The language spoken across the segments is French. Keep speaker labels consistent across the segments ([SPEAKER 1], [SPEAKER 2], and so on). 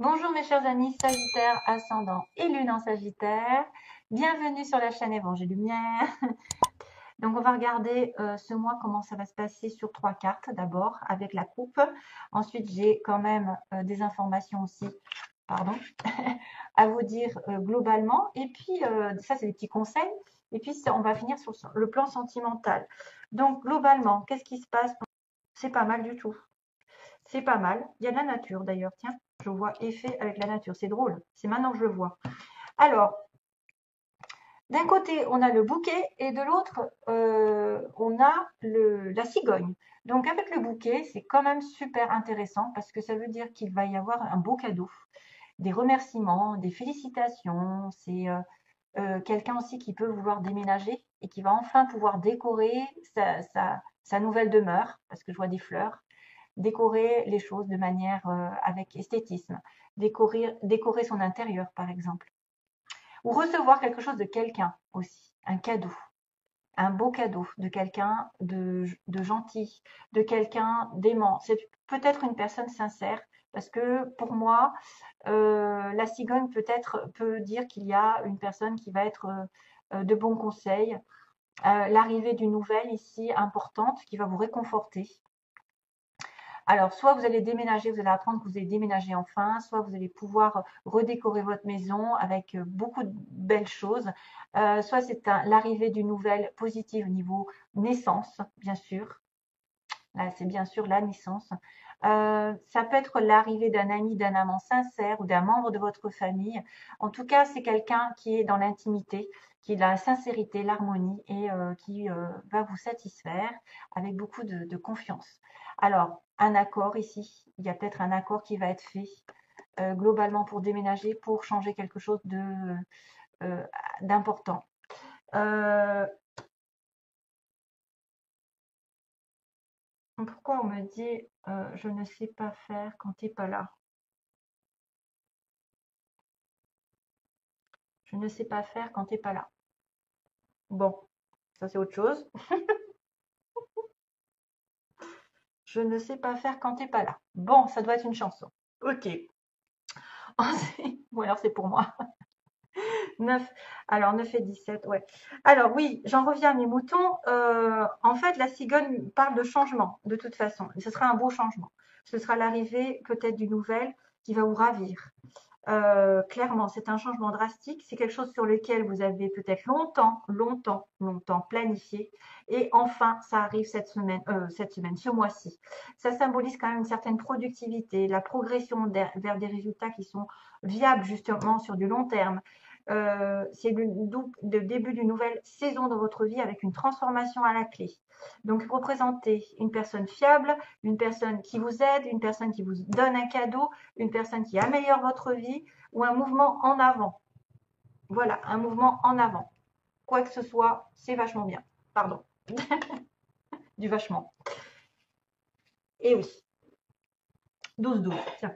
[SPEAKER 1] Bonjour mes chers amis Sagittaire, ascendant et lune en Sagittaire. Bienvenue sur la chaîne Évangile Lumière. Donc on va regarder ce mois comment ça va se passer sur 3 cartes d'abord avec la coupe. Ensuite j'ai quand même des informations aussi, pardon, à vous dire globalement. Et puis ça c'est des petits conseils. Et puis on va finir sur le plan sentimental. Donc globalement, qu'est-ce qui se passe? C'est pas mal du tout. C'est pas mal. Il y a de la nature d'ailleurs. Tiens, je vois effet avec la nature. C'est drôle. C'est maintenant que je le vois. Alors, d'un côté, on a le bouquet et de l'autre, on a la cigogne. Donc, avec le bouquet, c'est quand même super intéressant parce que ça veut dire qu'il va y avoir un beau cadeau, des remerciements, des félicitations. C'est quelqu'un aussi qui peut vouloir déménager et qui va enfin pouvoir décorer sa nouvelle demeure parce que je vois des fleurs. Décorer les choses de manière avec esthétisme, décorer son intérieur par exemple, ou recevoir quelque chose de quelqu'un aussi, un cadeau, un beau cadeau de quelqu'un de gentil, de quelqu'un d'aimant. C'est peut-être une personne sincère, parce que pour moi, la cigogne peut dire qu'il y a une personne qui va être de bons conseils, l'arrivée d'une nouvelle ici importante qui va vous réconforter. Alors, soit vous allez déménager, vous allez apprendre que vous allez déménager enfin, soit vous allez pouvoir redécorer votre maison avec beaucoup de belles choses, soit c'est l'arrivée d'une nouvelle positive au niveau naissance, bien sûr. Là, c'est bien sûr la naissance. Ça peut être l'arrivée d'un ami, d'un amant sincère ou d'un membre de votre famille. En tout cas, c'est quelqu'un qui est dans l'intimité, qui est dans la sincérité, l'harmonie et qui va vous satisfaire avec beaucoup de confiance. Alors, un accord ici, il y a peut-être un accord qui va être fait globalement pour déménager, pour changer quelque chose d'important. Pourquoi on me dit je ne sais pas faire quand tu n'es pas là? Je ne sais pas faire quand tu n'es pas là. Bon, ça c'est autre chose. Je ne sais pas faire quand tu n'es pas là. Bon, ça doit être une chanson. Ok. Ou alors c'est pour moi. 9. Alors 9 et 17, ouais. Alors oui, j'en reviens à mes moutons. En fait, la cigogne parle de changement, de toute façon. Et ce sera un beau changement. Ce sera l'arrivée peut-être d'une nouvelle qui va vous ravir. Clairement, c'est un changement drastique. C'est quelque chose sur lequel vous avez peut-être longtemps planifié. Et enfin, ça arrive cette semaine, ce mois-ci. Ça symbolise quand même une certaine productivité, la progression vers des résultats qui sont viables justement sur du long terme. C'est le début d'une nouvelle saison dans votre vie avec une transformation à la clé. Donc, représentez une personne fiable, une personne qui vous aide, une personne qui vous donne un cadeau, une personne qui améliore votre vie ou un mouvement en avant. Voilà, un mouvement en avant. Quoi que ce soit, c'est vachement bien. Pardon, du vachement. Et oui, 12-12. Tiens.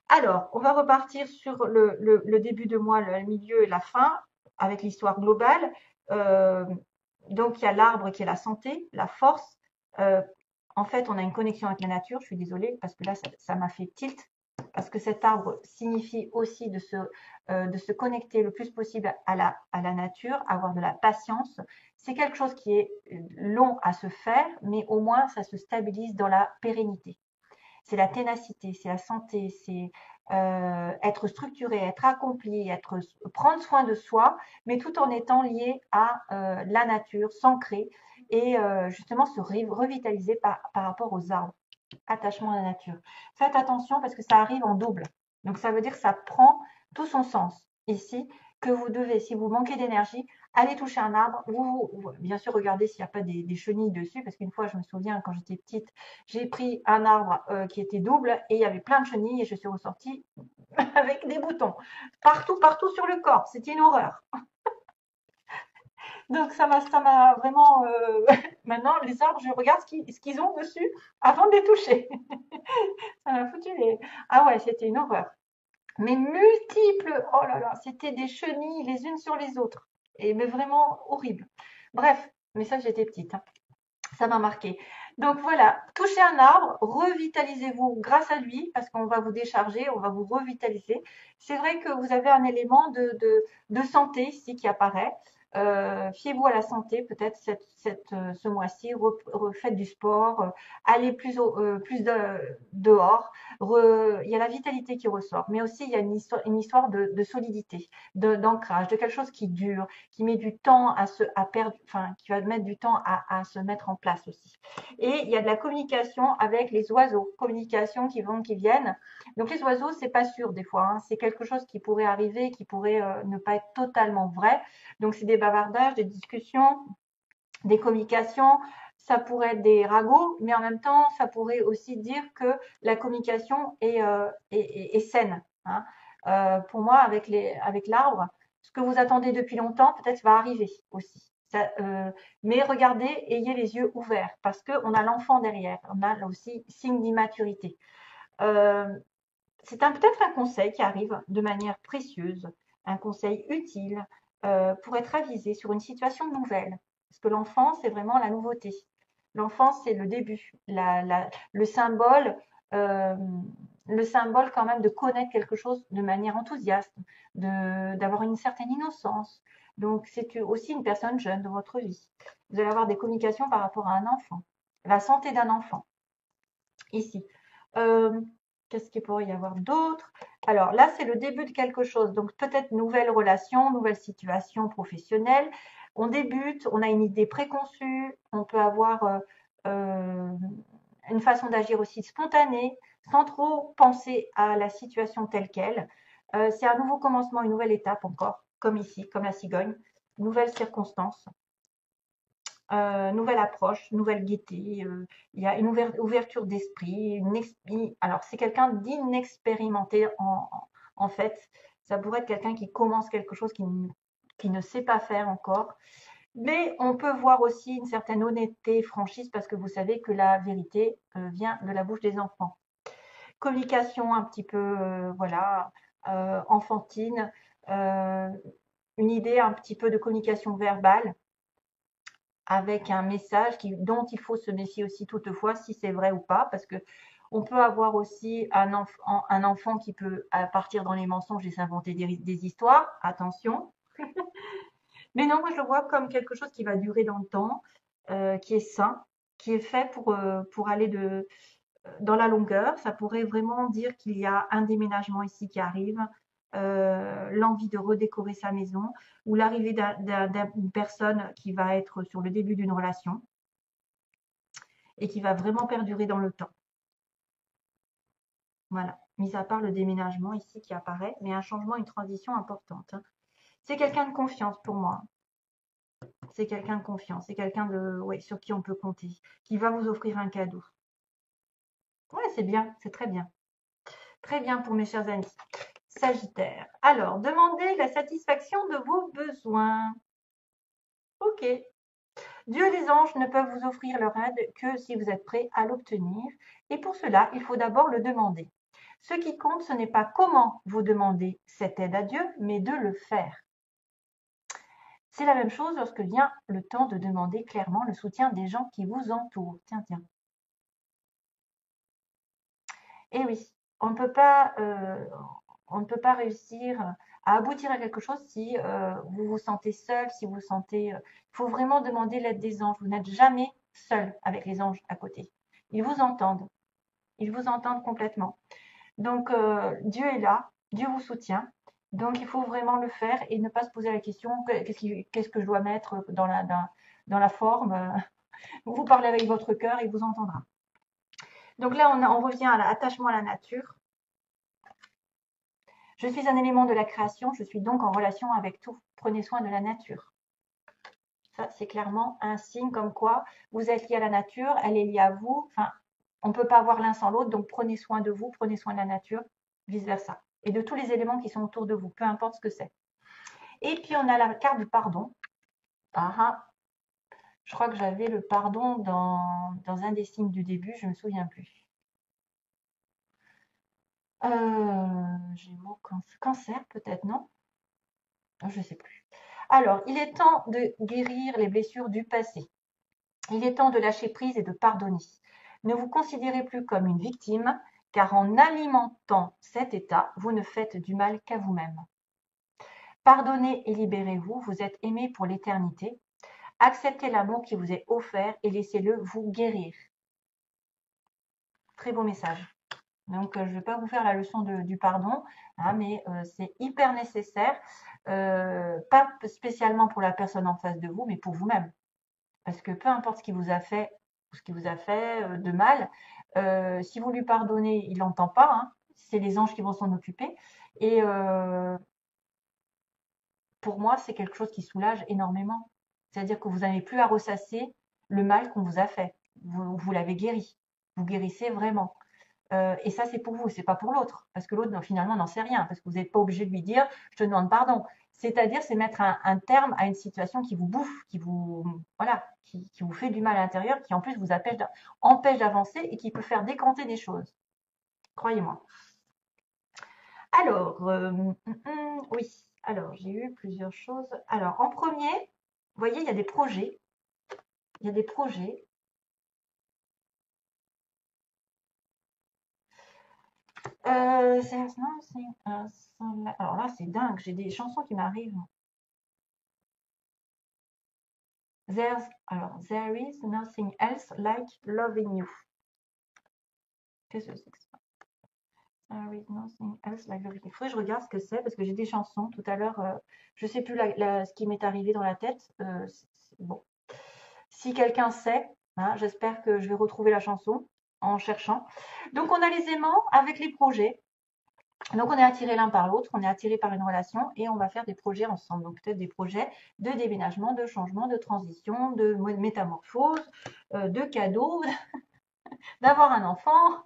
[SPEAKER 1] Alors, on va repartir sur le début de mois, le milieu et la fin, avec l'histoire globale. Euh, donc, il y a l'arbre qui est la santé, la force. Euh, En fait, on a une connexion avec la nature. Je suis désolée parce que là, ça m'a fait tilt. Parce que cet arbre signifie aussi de se connecter le plus possible à la nature, avoir de la patience. C'est quelque chose qui est long à se faire, mais au moins, ça se stabilise dans la pérennité. C'est la ténacité, c'est la santé, c'est être structuré, être accompli, prendre soin de soi, mais tout en étant lié à la nature, s'ancrer et justement se revitaliser par rapport aux arbres. Attachement à la nature. Faites attention parce que ça arrive en double. Donc ça veut dire que ça prend tout son sens ici, que vous devez, si vous manquez d'énergie, aller toucher un arbre. Bien sûr, regardez s'il n'y a pas des chenilles dessus, parce qu'une fois, je me souviens, quand j'étais petite, j'ai pris un arbre qui était double et il y avait plein de chenilles et je suis ressortie avec des boutons. Partout sur le corps. C'était une horreur. Donc ça m'a vraiment. Maintenant, les arbres, je regarde ce qu'ils ont dessus avant de les toucher. Ça m'a foutu les. Ah ouais, c'était une horreur. Mais multiples. Oh là là, c'était des chenilles les unes sur les autres. Mais vraiment horrible. Bref, mais ça, j'étais petite, hein. Ça m'a marqué. Donc voilà, touchez un arbre, revitalisez-vous grâce à lui, parce qu'on va vous décharger, on va vous revitaliser. C'est vrai que vous avez un élément de santé ici qui apparaît. Fiez-vous à la santé, peut-être ce mois-ci, refaites du sport, allez plus dehors. Il y a la vitalité qui ressort, mais aussi il y a une histoire de solidité, d'ancrage, de quelque chose qui dure, qui met du temps à perdre, enfin, qui va mettre du temps à se mettre en place aussi. Et il y a de la communication avec les oiseaux, communication qui vont, qui viennent. Donc les oiseaux, c'est pas sûr des fois, hein. C'est quelque chose qui pourrait arriver, qui pourrait ne pas être totalement vrai. Donc c'est des bavardages, des discussions, des communications. Ça pourrait être des ragots, mais en même temps, ça pourrait aussi dire que la communication est saine, hein. Pour moi, avec l'arbre, ce que vous attendez depuis longtemps, peut-être va arriver aussi. Mais regardez, ayez les yeux ouverts parce qu'on a l'enfant derrière. On a là aussi signe d'immaturité. Euh, c'est peut-être un conseil qui arrive de manière précieuse, un conseil utile pour être avisé sur une situation nouvelle. Parce que l'enfant, c'est vraiment la nouveauté. L'enfant, c'est le début, euh, le symbole quand même de connaître quelque chose de manière enthousiaste, d'avoir une certaine innocence. Donc, c'est aussi une personne jeune de votre vie. Vous allez avoir des communications par rapport à un enfant, la santé d'un enfant, ici. Euh, Qu'est-ce qu'il pourrait y avoir d'autre? Alors là, c'est le début de quelque chose. Donc peut-être nouvelle relation, nouvelle situation professionnelle. On débute, on a une idée préconçue, on peut avoir euh, une façon d'agir aussi spontanée, sans trop penser à la situation telle qu'elle. C'est un nouveau commencement, une nouvelle étape encore, comme ici, comme la cigogne, nouvelle circonstance. Nouvelle approche, nouvelle gaieté, il y a une ouverture d'esprit, alors c'est quelqu'un d'inexpérimenté en fait, ça pourrait être quelqu'un qui commence quelque chose qui ne sait pas faire encore, mais on peut voir aussi une certaine honnêteté, franchise, parce que vous savez que la vérité vient de la bouche des enfants. Communication un petit peu, voilà, enfantine, euh, une idée un petit peu de communication verbale, avec un message dont il faut se méfier aussi toutefois si c'est vrai ou pas, parce que on peut avoir aussi un enfant qui peut partir dans les mensonges et s'inventer des histoires, attention. Mais non, moi je le vois comme quelque chose qui va durer dans le temps, qui est sain, qui est fait pour aller dans la longueur. Ça pourrait vraiment dire qu'il y a un déménagement ici qui arrive, l'envie de redécorer sa maison ou l'arrivée d'une personne qui va être sur le début d'une relation et qui va vraiment perdurer dans le temps. Voilà. Mis à part le déménagement ici qui apparaît, mais un changement, une transition importante, hein. C'est quelqu'un de confiance pour moi. C'est quelqu'un de confiance. C'est quelqu'un ouais, sur qui on peut compter, qui va vous offrir un cadeau. Ouais, c'est bien, c'est très bien. Très bien pour mes chers amis. Sagittaire. Alors, demandez la satisfaction de vos besoins. Ok. Dieu et les anges ne peuvent vous offrir leur aide que si vous êtes prêt à l'obtenir. Et pour cela, il faut d'abord le demander. Ce qui compte, ce n'est pas comment vous demandez cette aide à Dieu, mais de le faire. C'est la même chose lorsque vient le temps de demander clairement le soutien des gens qui vous entourent. Tiens, tiens. Eh oui, on ne peut pas, on ne peut pas réussir à aboutir à quelque chose si vous vous sentez seul, si vous vous sentez. Il faut vraiment demander l'aide des anges. Vous n'êtes jamais seul avec les anges à côté. Ils vous entendent. Ils vous entendent complètement. Donc, Dieu est là. Dieu vous soutient. Donc, il faut vraiment le faire et ne pas se poser la question qu'est-ce que je dois mettre dans la forme. Vous parlez avec votre cœur, il vous entendra. Donc là, on revient à l'attachement à la nature. Je suis un élément de la création, je suis donc en relation avec tout. Prenez soin de la nature. Ça, c'est clairement un signe comme quoi vous êtes lié à la nature, elle est liée à vous. Enfin, on ne peut pas avoir l'un sans l'autre, donc prenez soin de vous, prenez soin de la nature, vice-versa. Et de tous les éléments qui sont autour de vous, peu importe ce que c'est. Et puis, on a la carte du pardon. Ah, ah. Je crois que j'avais le pardon dans un des signes du début, je ne me souviens plus. Gémeaux, cancer peut-être, non? Je ne sais plus. Alors, il est temps de guérir les blessures du passé. Il est temps de lâcher prise et de pardonner. Ne vous considérez plus comme une victime, car en alimentant cet état, vous ne faites du mal qu'à vous-même. Pardonnez et libérez-vous, vous êtes aimé pour l'éternité. Acceptez l'amour qui vous est offert et laissez-le vous guérir. Très beau message. Donc, je ne vais pas vous faire la leçon du pardon, hein, mais c'est hyper nécessaire, pas spécialement pour la personne en face de vous, mais pour vous-même. Parce que peu importe ce qu'il vous a fait, de mal, si vous lui pardonnez, il n'entend pas, hein, c'est les anges qui vont s'en occuper. Et pour moi, c'est quelque chose qui soulage énormément. C'est-à-dire que vous n'avez plus à ressasser le mal qu'on vous a fait. Vous l'avez guéri. Vous guérissez vraiment. Et ça, c'est pour vous, c'est pas pour l'autre. Parce que l'autre, finalement, n'en sait rien. Parce que vous n'êtes pas obligé de lui dire, je te demande pardon. C'est-à-dire, c'est mettre un terme à une situation qui vous bouffe, voilà, qui vous fait du mal à l'intérieur, qui en plus vous empêche d'avancer et qui peut faire décanter des choses. Croyez-moi. Alors, oui. Alors, j'ai eu plusieurs choses. Alors, en premier, vous voyez, il y a des projets. Il y a des projets. Alors là, c'est dingue. J'ai des chansons qui m'arrivent. There is nothing else like loving you. Qu'est-ce que c'est que ça? There is nothing else like loving you. Il faudrait que je regarde ce que c'est parce que j'ai des chansons. Tout à l'heure, je ne sais plus ce qui m'est arrivé dans la tête. Bon. Si quelqu'un sait, hein, j'espère que je vais retrouver la chanson en cherchant. Donc, on a les aimants avec les projets. Donc, on est attirés l'un par l'autre, on est attirés par une relation et on va faire des projets ensemble. Donc, peut-être des projets de déménagement, de changement, de transition, de métamorphose, de cadeaux, d'avoir un enfant,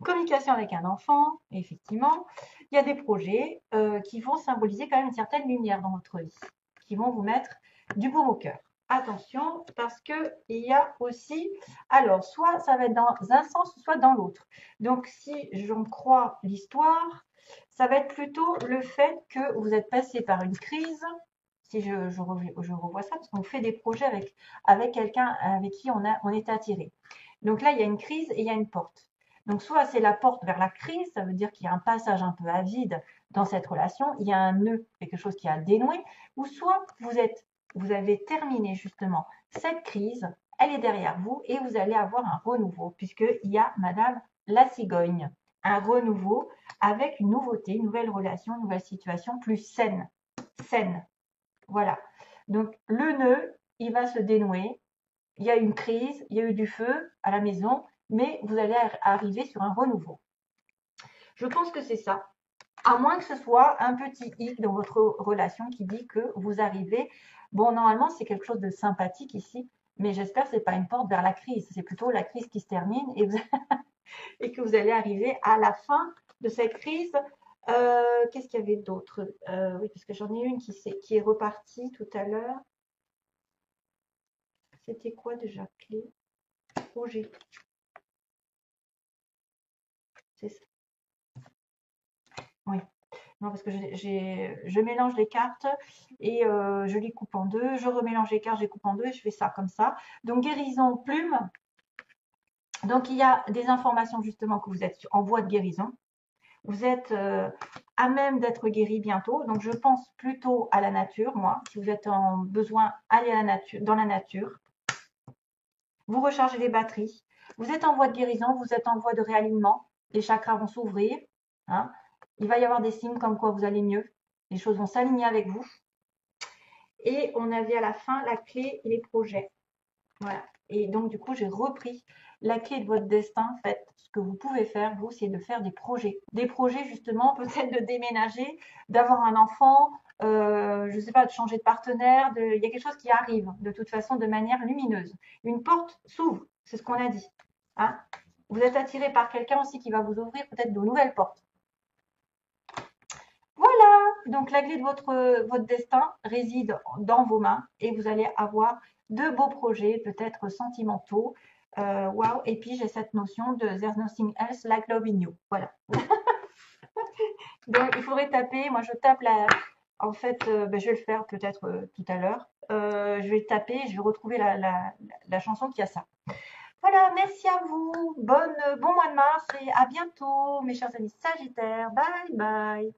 [SPEAKER 1] communication avec un enfant, effectivement. Il y a des projets qui vont symboliser quand même une certaine lumière dans votre vie, qui vont vous mettre du baume au cœur. Attention, parce qu'il y a aussi, alors, soit ça va être dans un sens, soit dans l'autre. Donc, si j'en crois l'histoire, ça va être plutôt le fait que vous êtes passé par une crise, si je revois ça, parce qu'on fait des projets avec quelqu'un avec qui on est attiré. Donc là, il y a une crise et il y a une porte. Donc, soit c'est la porte vers la crise, ça veut dire qu'il y a un passage un peu à vide dans cette relation, il y a un nœud, quelque chose qui a dénoué, ou soit vous avez terminé justement cette crise, elle est derrière vous et vous allez avoir un renouveau, puisqu'il y a Madame la cigogne, un renouveau avec une nouveauté, une nouvelle relation, une nouvelle situation plus saine. Saine. Voilà. Donc, le nœud, il va se dénouer. Il y a une crise, il y a eu du feu à la maison, mais vous allez arriver sur un renouveau. Je pense que c'est ça. À moins que ce soit un petit hic dans votre relation qui dit que vous arrivez. Bon, normalement, c'est quelque chose de sympathique ici, mais j'espère que ce n'est pas une porte vers la crise. C'est plutôt la crise qui se termine et que vous allez arriver à la fin de cette crise. Qu'est-ce qu'il y avait d'autre? Oui, parce que j'en ai une qui est repartie tout à l'heure. C'était quoi déjà? Clé? Projet. C'est ça. Oui. Non, parce que je mélange les cartes et je les coupe en deux. Je remélange les cartes, je les coupe en deux et je fais ça comme ça. Donc, guérison, plume. Donc, il y a des informations justement que vous êtes en voie de guérison. Vous êtes à même d'être guéri bientôt. Donc, je pense plutôt à la nature, moi. Si vous êtes en besoin, allez à dans la nature. Vous rechargez les batteries. Vous êtes en voie de guérison, vous êtes en voie de réalignement. Les chakras vont s'ouvrir. Hein. Il va y avoir des signes comme quoi vous allez mieux. Les choses vont s'aligner avec vous. Et on avait à la fin la clé et les projets. Voilà. Et donc, du coup, j'ai repris la clé de votre destin. En fait, ce que vous pouvez faire, vous, c'est de faire des projets. Des projets, justement, peut-être de déménager, d'avoir un enfant, je ne sais pas, de changer de partenaire. Il y a quelque chose qui arrive, de toute façon, de manière lumineuse. Une porte s'ouvre, c'est ce qu'on a dit. Hein. Vous êtes attiré par quelqu'un aussi qui va vous ouvrir peut-être de nouvelles portes. Voilà, donc la clé de votre destin réside dans vos mains et vous allez avoir de beaux projets, peut-être sentimentaux. Wow. Et puis j'ai cette notion de There's nothing else like loving you. Voilà. Donc il faudrait taper, moi je tape En fait, je vais le faire peut-être tout à l'heure. Je vais taper, je vais retrouver la chanson qui a ça. Voilà, merci à vous. Bon mois de mars et à bientôt, mes chers amis Sagittaires. Bye bye.